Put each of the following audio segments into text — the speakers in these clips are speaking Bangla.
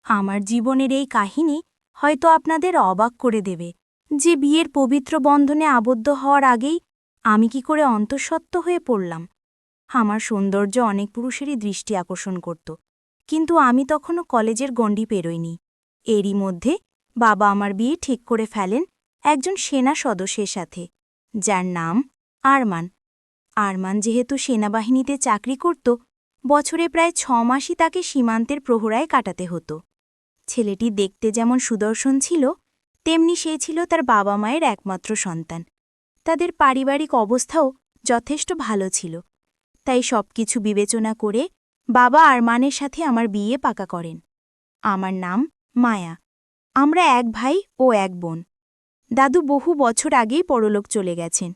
আমার জীবনের এই কাহিনী হয়তো আপনাদের অবাক করে দেবে যে বিয়ের পবিত্র বন্ধনে আবদ্ধ হওয়ার আগেই আমি কি করে অন্তঃসত্ত্ব হয়ে পড়লাম। আমার সৌন্দর্য অনেক পুরুষেরই দৃষ্টি আকর্ষণ করত, কিন্তু আমি তখনও কলেজের গণ্ডি পেরোইনি। এরই মধ্যে বাবা আমার বিয়ে ঠিক করে ফেলেন একজন সেনা সদস্যের সাথে, যার নাম আরমান। আরমান যেহেতু সেনাবাহিনীতে চাকরি করত, বছরে প্রায় 6 মাসই তাকে সীমান্তের প্রহরায় কাটাতে হতো। ছেলেটি দেখতে যেমন সুদর্শন ছিল, তেমনি সে ছিল তার বাবা মায়ের একমাত্র সন্তান। তাদের পারিবারিক অবস্থাও যথেষ্ট ভালো ছিল, তাই সবকিছু বিবেচনা করে বাবা আরমানের সাথে আমার বিয়ে পাকা করেন। আমার নাম মায়া। আমরা এক ভাই ও এক বোন। দাদু বহু বছর আগেই পরলোক চলে গেছেন,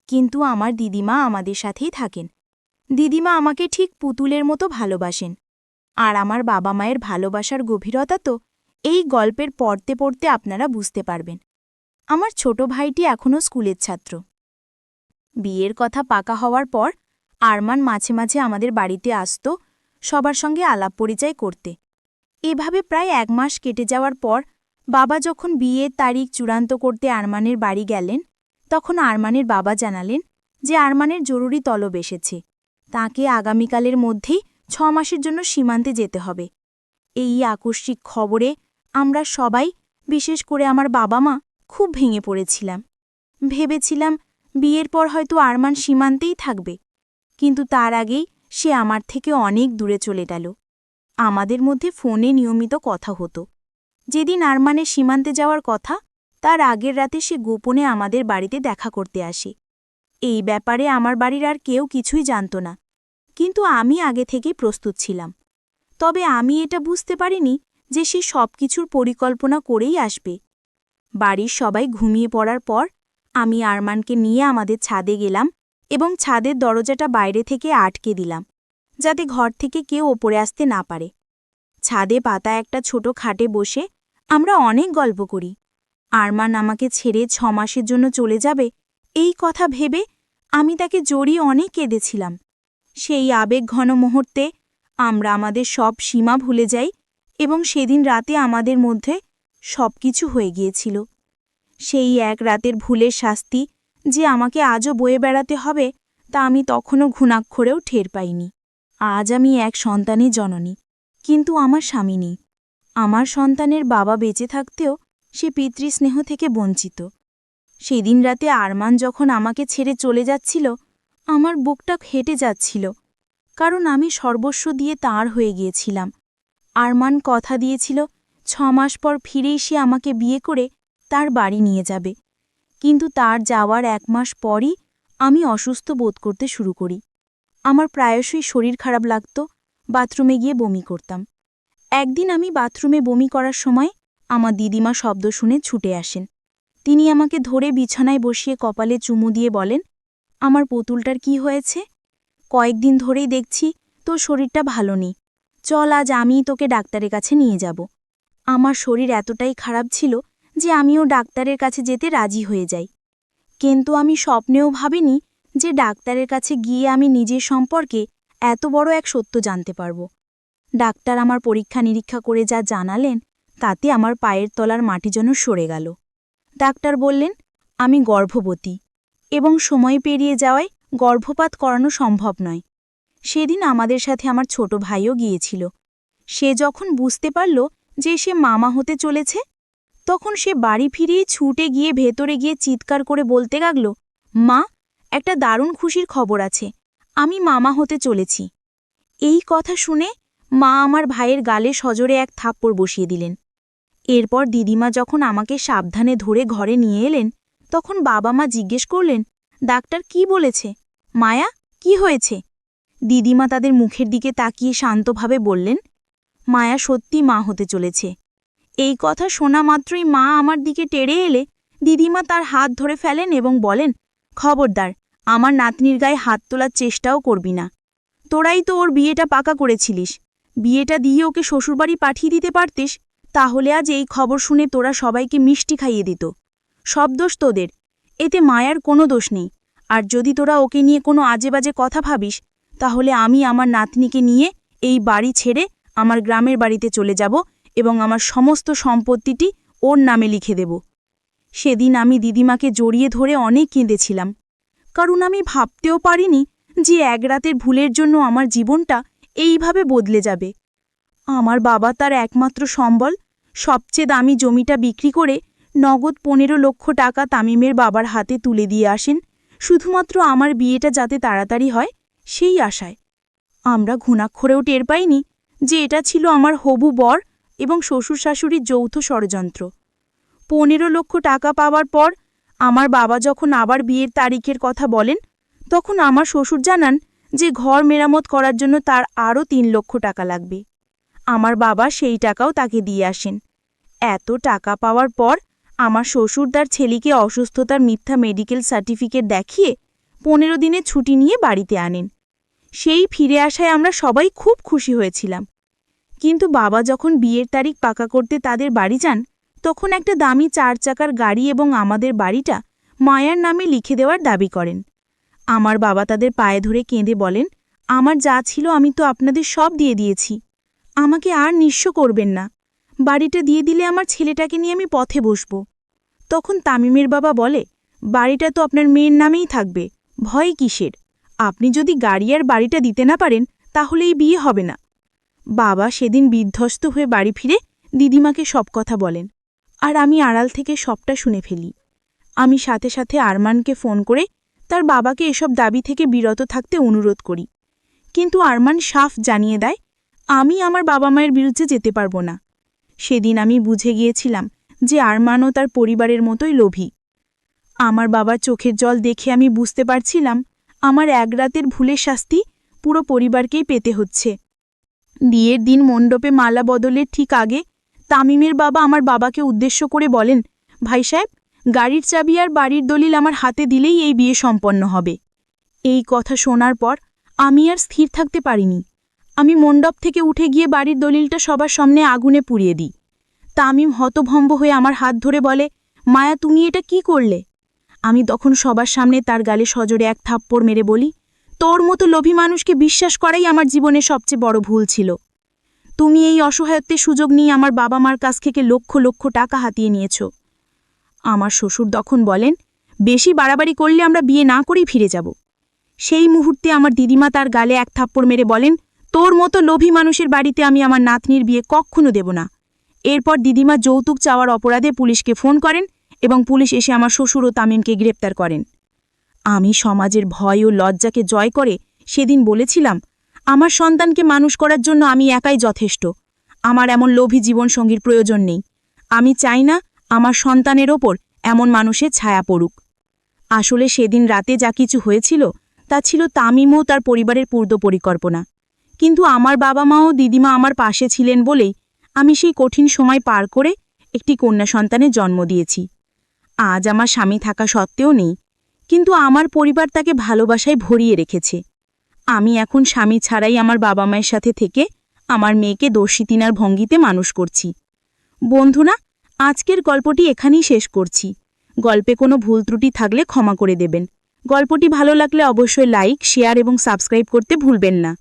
কিন্তু আমার দিদিমা আমাদের সাথেই থাকেন। দিদিমা আমাকে ঠিক পুতুলের মতো ভালোবাসেন, আর আমার বাবা মায়ের ভালোবাসার গভীরতা তো এই গল্পের পড়তে পড়তে আপনারা বুঝতে পারবেন। আমার ছোট ভাইটি এখনও স্কুলের ছাত্র। বিয়ের কথা পাকা হওয়ার পর আরমান মাঝে মাঝে আমাদের বাড়িতে আসত সবার সঙ্গে আলাপ পরিচয় করতে। এভাবে প্রায় 1 মাস কেটে যাওয়ার পর বাবা যখন বিয়ের তারিখ চূড়ান্ত করতে আরমানের বাড়ি গেলেন, তখন আরমানের বাবা জানালেন যে আরমানের জরুরি তলব এসেছে, তাকে আগামীকালের মধ্যেই 6 মাসের জন্য সীমান্তে যেতে হবে। এই আকস্মিক খবরে আমরা সবাই, বিশেষ করে আমার বাবা মা, খুব ভেঙে পড়েছিলাম। ভেবেছিলাম বিয়ের পর হয়তো আরমান সীমান্তেই থাকবে, কিন্তু তার আগেই সে আমার থেকে অনেক দূরে চলে গেল। আমাদের মধ্যে ফোনে নিয়মিত কথা হতো। যেদিন আরমানের সীমান্তে যাওয়ার কথা, তার আগের রাতে সে গোপনে আমাদের বাড়িতে দেখা করতে আসে। এই ব্যাপারে আমার বাড়ির আর কেউ কিছুই জানত না, কিন্তু আমি আগে থেকেই প্রস্তুত ছিলাম। তবে আমি এটা বুঝতে পারিনি যে সে সবকিছুর পরিকল্পনা করেই আসবে। বাড়ির সবাই ঘুমিয়ে পড়ার পর আমি আরমানকে নিয়ে আমাদের ছাদে গেলাম এবং ছাদের দরজাটা বাইরে থেকে আটকে দিলাম, যাতে ঘর থেকে কেউ ওপরে আসতে না পারে। ছাদে পাতা একটা ছোট খাটে বসে আমরা অনেক গল্প করি। আরমান আমাকে ছেড়ে 6 মাসের জন্য চলে যাবে, এই কথা ভেবে আমি তাকে জড়িয়ে অনেক কেঁদেছিলাম। সেই আবেগঘন মুহূর্তে আমরা আমাদের সব সীমা ভুলে যাই এবং সেদিন রাতে আমাদের মধ্যে সবকিছু হয়ে গিয়েছিল। সেই এক রাতের ভুলের শাস্তি যে আমাকে আজও বয়ে বেড়াতে হবে, তা আমি তখনও ঘুণাক্ষরেও টের পাইনি। আজ আমি এক সন্তানের জননী, কিন্তু আমার স্বামী নেই। আমার সন্তানের বাবা বেঁচে থাকতেও সে পিতৃস্নেহ থেকে বঞ্চিত। সেদিন রাতে আরমান যখন আমাকে ছেড়ে চলে যাচ্ছিল, আমার বুকটা হেঁটে যাচ্ছিল, কারণ আমি সর্বস্ব দিয়ে তাঁর হয়ে গিয়েছিলাম। আরমান কথা দিয়েছিল 6 মাস পর ফিরেই সে আমাকে বিয়ে করে তার বাড়ি নিয়ে যাবে, কিন্তু তার যাওয়ার 1 মাস পরই আমি অসুস্থ বোধ করতে শুরু করি। আমার প্রায়শই শরীর খারাপ লাগত, বাথরুমে গিয়ে বমি করতাম। একদিন আমি বাথরুমে বমি করার সময় আমার দিদিমা শব্দ শুনে ছুটে আসেন। তিনি আমাকে ধরে বিছানায় বসিয়ে কপালে চুমু দিয়ে বলেন, আমার পুতুলটার কি হয়েছে? কয়েকদিন ধরেই দেখছি তোর শরীরটা ভালো নেই, চল আজ আমিই তোকে ডাক্তারের কাছে নিয়ে যাব। আমার শরীর এতটাই খারাপ ছিল যে আমিও ডাক্তারের কাছে যেতে রাজি হয়ে যাই, কিন্তু আমি স্বপ্নেও ভাবিনি যে ডাক্তারের কাছে গিয়ে আমি নিজের সম্পর্কে এত বড় এক সত্য জানতে পারব। ডাক্তার আমার পরীক্ষা নিরীক্ষা করে যা জানালেন, তাতে আমার পায়ের তলার মাটি যেন সরে গেল। ডাক্তার বললেন আমি গর্ভবতী এবং সময় পেরিয়ে যাওয়ায় গর্ভপাত করানো সম্ভব নয়। সেদিন আমাদের সাথে আমার ছোট ভাইও গিয়েছিল। সে যখন বুঝতে পারল যে সে মামা হতে চলেছে, তখন সে বাড়ি ফিরেই ছুটে গিয়ে ভেতরে গিয়ে চিৎকার করে বলতে লাগল, মা, একটা দারুণ খুশির খবর আছে, আমি মামা হতে চলেছি। এই কথা শুনে মা আমার ভাইয়ের গালে সজোরে এক থাপ্পড় বসিয়ে দিলেন। এরপর দিদিমা যখন আমাকে সাবধানে ধরে ঘরে নিয়ে এলেন, তখন বাবা মা জিজ্ঞেস করলেন, ডাক্তার কি বলেছে? মায়া, কি হয়েছে? দিদিমা তাদের মুখের দিকে তাকিয়ে শান্তভাবে বললেন, মায়া সত্যি মা হতে চলেছে। এই কথা শোনা মাত্রই মা আমার দিকে টেরে এলে দিদিমা তার হাত ধরে ফেলেন এবং বলেন, খবরদার, আমার নাতনির গায়ে হাত তোলার চেষ্টাও করবি না। তোরাই তো ওর বিয়েটা পাকা করেছিলিস, বিয়েটা দিয়ে ওকে শ্বশুরবাড়ি পাঠিয়ে দিতে পারতিস, তাহলে আজ এই খবর শুনে তোরা সবাইকে মিষ্টি খাইয়ে দিত। সব দোষ তোদের, এতে মায়ার কোনো দোষ নেই। আর যদি তোরা ওকে নিয়ে কোনো আজেবাজে কথা ভাবিস, তাহলে আমি আমার নাতনিকে নিয়ে এই বাড়ি ছেড়ে আমার গ্রামের বাড়িতে চলে যাব এবং আমার সমস্ত সম্পত্তিটি ওর নামে লিখে দেব। সেদিন আমি দিদিমাকে জড়িয়ে ধরে অনেক কেঁদেছিলাম, কারণ আমি ভাবতেও পারিনি যে এক রাতের ভুলের জন্য আমার জীবনটা এইভাবে বদলে যাবে। আমার বাবা তার একমাত্র সম্বল, সবচেয়ে দামি জমিটা বিক্রি করে নগদ 15 লক্ষ টাকা তামিমের বাবার হাতে তুলে দিয়ে আসেন, শুধুমাত্র আমার বিয়েটা যাতে তাড়াতাড়ি হয় সেই আশায়। আমরা ঘুণাক্ষরেও টের পাইনি যে এটা ছিল আমার হবু বর এবং শ্বশুর শাশুড়ির যৌথ ষড়যন্ত্র। 15 লক্ষ টাকা পাওয়ার পর আমার বাবা যখন আবার বিয়ের তারিখের কথা বলেন, তখন আমার শ্বশুর জানান যে ঘর মেরামত করার জন্য তার আরও 3 লক্ষ টাকা লাগবে। আমার বাবা সেই টাকাও তাকে দিয়ে আসেন। এত টাকা পাওয়ার পর আমার শ্বশুর তার ছেলেকে অসুস্থতার মিথ্যা মেডিকেল সার্টিফিকেট দেখিয়ে 15 দিনের ছুটি নিয়ে বাড়িতে আনেন। সেই ফিরে আসায় আমরা সবাই খুব খুশি হয়েছিলাম। কিন্তু বাবা যখন বিয়ের তারিখ পাকা করতে তাদের বাড়ি যান, তখন একটা দামি 4 চাকার গাড়ি এবং আমাদের বাড়িটা মায়ার নামে লিখে দেওয়ার দাবি করেন। আমার বাবা তাদের পায়ে ধরে কেঁদে বলেন, আমার যা ছিল আমি তো আপনাদের সব দিয়ে দিয়েছি, আমাকে আর নিঃস্ব করবেন না। বাড়িটা দিয়ে দিলে আমার ছেলেটাকে নিয়ে আমি পথে বসব। তখন তামিমের বাবা বলে, বাড়িটা তো আপনার মেয়ের নামেই থাকবে, ভয় কিসের? আপনি যদি গাড়ি আর বাড়িটা দিতে না পারেন তাহলে এই বিয়ে হবে না। বাবা সেদিন বিধ্বস্ত হয়ে বাড়ি ফিরে দিদিমাকে সব কথা বলেন, আর আমি আড়াল থেকে সবটা শুনে ফেলি। আমি সাথে সাথে আরমানকে ফোন করে তার বাবাকে এসব দাবি থেকে বিরত থাকতে অনুরোধ করি, কিন্তু আরমান সাফ জানিয়ে দেয়, আমি আমার বাবা মায়ের বিরুদ্ধে যেতে পারবো না। সেদিন আমি বুঝে গিয়েছিলাম যে আরমানও তার পরিবারের মতোই লোভী। আমার বাবার চোখের জল দেখে আমি বুঝতে পারছিলাম আমার এক রাতের ভুলের শাস্তি পুরো পরিবারকেই পেতে হচ্ছে। বিয়ের দিন মণ্ডপে মালা বদলের ঠিক আগে তামিমের বাবা আমার বাবাকে উদ্দেশ্য করে বলেন, ভাই সাহেব, গাড়ির চাবি আর বাড়ির দলিল আমার হাতে দিলেই এই বিয়ে সম্পন্ন হবে। এই কথা শোনার পর আমি আর স্থির থাকতে পারিনি। আমি মণ্ডপ থেকে উঠে গিয়ে বাড়ির দলিলটা সবার সামনে আগুনে পুড়িয়ে দিই। তামিম হতভম্ব হয়ে আমার হাত ধরে বলে, মায়া, তুমি এটা কি করলে? আমি তখন সবার সামনে তার গালে সজোরে এক থাপ্পড় মেরে বলি, তোর মতো লোভী মানুষকে বিশ্বাস করাই আমার জীবনের সবচেয়ে বড় ভুল ছিল। তুমি এই অসহায়ত্বের সুযোগ নিয়ে আমার বাবা মার কাছ থেকে লক্ষ লক্ষ টাকা হাতিয়ে নিয়েছ। আমার শ্বশুর তখন বলেন, বেশি বাড়াবাড়ি করলে আমরা বিয়ে না করেই ফিরে যাব। সেই মুহূর্তে আমার দিদিমা তার গালে এক থাপ্পড় মেরে বলেন, তোর মতো লোভী মানুষের বাড়িতে আমি আমার নাতনির বিয়ে কখনো দেব না। এরপর দিদিমা যৌতুক চাওয়ার অপরাধে পুলিশকে ফোন করেন এবং পুলিশ এসে আমার শ্বশুর ও তামিমকে গ্রেপ্তার করেন। আমি সমাজের ভয় ও লজ্জাকে জয় করে সেদিন বলেছিলাম, আমার সন্তানকে মানুষ করার জন্য আমি একাই যথেষ্ট। আমার এমন লোভী জীবনসঙ্গীর প্রয়োজন নেই। আমি চাই না আমার সন্তানের ওপর এমন মানুষের ছায়া পড়ুক। আসলে সেদিন রাতে যা কিছু হয়েছিল তা ছিল তামিম ও তার পরিবারের পূর্ব পরিকল্পনা। কিন্তু আমার বাবা মা ও দিদিমা আমার পাশে ছিলেন বলেই আমি সেই কঠিন সময় পার করে একটি কন্যা সন্তানের জন্ম দিয়েছি। আজ আমার স্বামী থাকা সত্ত্বেও নেই, কিন্তু আমার পরিবার তাকে ভালোবাসায় ভরিয়ে রেখেছে। আমি এখন স্বামী ছাড়াই আমার বাবা মায়ের সাথে থেকে আমার মেয়েকে দোষিতিনার ভঙ্গিতে মানুষ করছি। বন্ধুরা, আজকের গল্পটি এখানেই শেষ করছি। গল্পে কোনো ভুল ত্রুটি থাকলে ক্ষমা করে দেবেন। গল্পটি ভালো লাগলে অবশ্যই লাইক, শেয়ার এবং সাবস্ক্রাইব করতে ভুলবেন না।